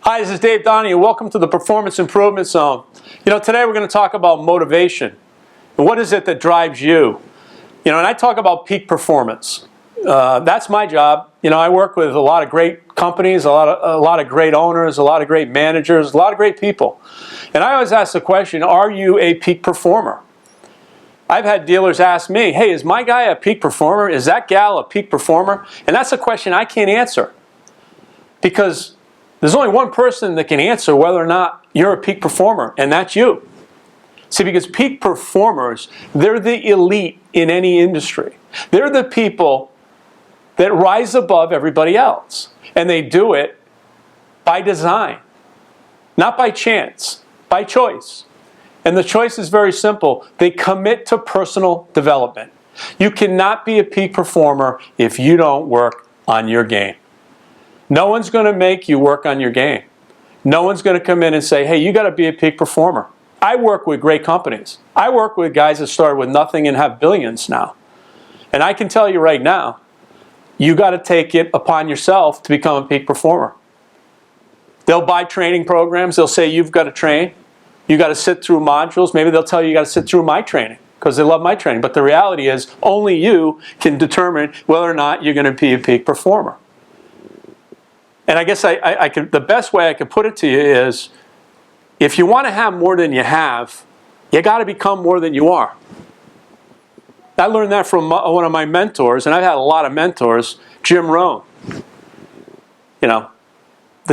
Hi, this is Dave Donahue. Welcome to the Performance Improvement Zone. Today we're going to talk about motivation. And what is it that drives you? And I talk about peak performance. That's my job. I work with a lot of great companies, a lot of great owners, a lot of great managers, a lot of great people. And I always ask the question, are you a peak performer? I've had dealers ask me, hey, is my guy a peak performer? Is that gal a peak performer? And that's a question I can't answer. Because there's only one person that can answer whether or not you're a peak performer, and that's you. See, because peak performers, they're the elite in any industry. They're the people that rise above everybody else. And they do it by design, not by chance, by choice. And the choice is very simple. They commit to personal development. You cannot be a peak performer if you don't work on your game. No one's going to make you work on your game. No one's going to come in and say, hey, you got to be a peak performer. I work with great companies. I work with guys that started with nothing and have billions now. And I can tell you right now, you got to take it upon yourself to become a peak performer. They'll buy training programs. They'll say, you've got to train. You got to sit through modules. Maybe they'll tell you got to sit through my training because they love my training. But the reality is only you can determine whether or not you're going to be a peak performer. And I guess the best way I could put it to you is, if you want to have more than you have, you got to become more than you are. I learned that from one of my mentors, and I've had a lot of mentors, Jim Rohn. The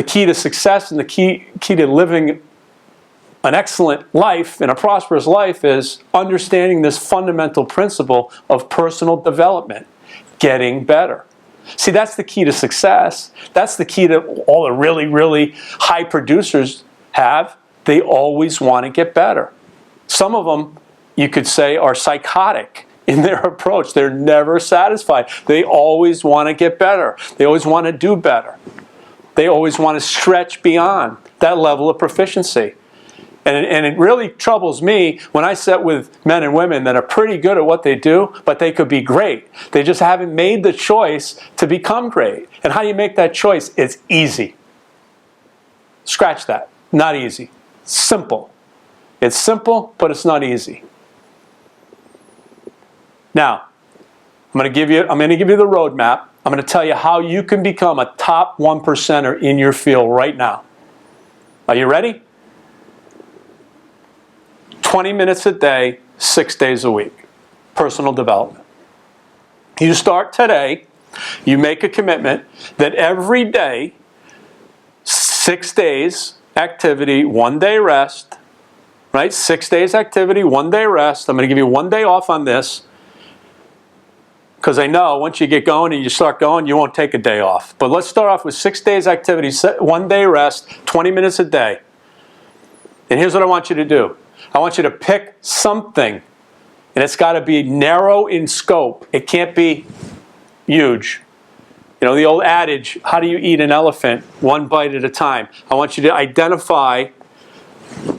key to success and the key to living an excellent life and a prosperous life is understanding this fundamental principle of personal development, getting better. See, that's the key to success. That's the key to all the really, really high producers have. They always want to get better. Some of them, you could say, are psychotic in their approach. They're never satisfied. They always want to get better. They always want to do better. They always want to stretch beyond that level of proficiency. And it really troubles me when I sit with men and women that are pretty good at what they do, but they could be great. They just haven't made the choice to become great. And how do you make that choice? It's easy. Scratch that. Not easy. Simple. It's simple, but it's not easy. Now, I'm going to give you the roadmap. I'm going to tell you how you can become a top 1%er in your field right now. Are you ready? 20 minutes a day, 6 days a week. Personal development. You start today. You make a commitment that every day, 6 days activity, 1 day rest. Right? 6 days activity, 1 day rest. I'm going to give you 1 day off on this, because I know once you get going and you start going, you won't take a day off. But let's start off with 6 days activity, 1 day rest, 20 minutes a day. And here's what I want you to do. I want you to pick something, and it's got to be narrow in scope. It can't be huge. The old adage, how do you eat an elephant? One bite at a time. I want you to identify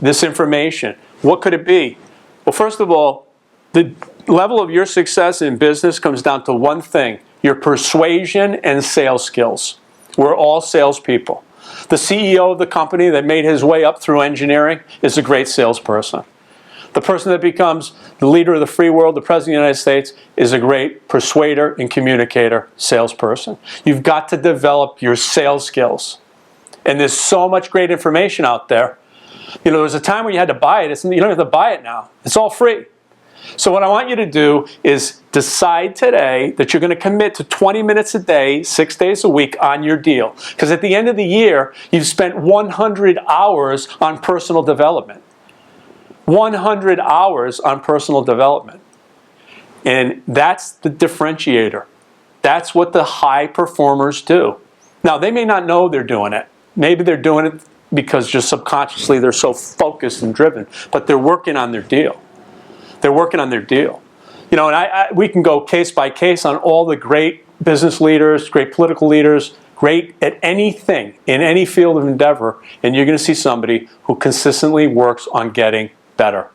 this information. What could it be? Well, first of all, the level of your success in business comes down to one thing: your persuasion and sales skills. We're all salespeople. The CEO of the company that made his way up through engineering is a great salesperson. The person that becomes the leader of the free world, the President of the United States, is a great persuader and communicator salesperson. You've got to develop your sales skills. And there's so much great information out there. There was a time where you had to buy it. You don't have to buy it now. It's all free. So what I want you to do is decide today that you're going to commit to 20 minutes a day, 6 days a week on your deal. Because at the end of the year, you've spent 100 hours on personal development. 100 hours on personal development. And that's the differentiator. That's what the high performers do. Now, they may not know they're doing it. Maybe they're doing it because just subconsciously they're so focused and driven. But they're working on their deal. They're working on their deal. And we can go case by case on all the great business leaders, great political leaders, great at anything, in any field of endeavor, and you're going to see somebody who consistently works on getting better.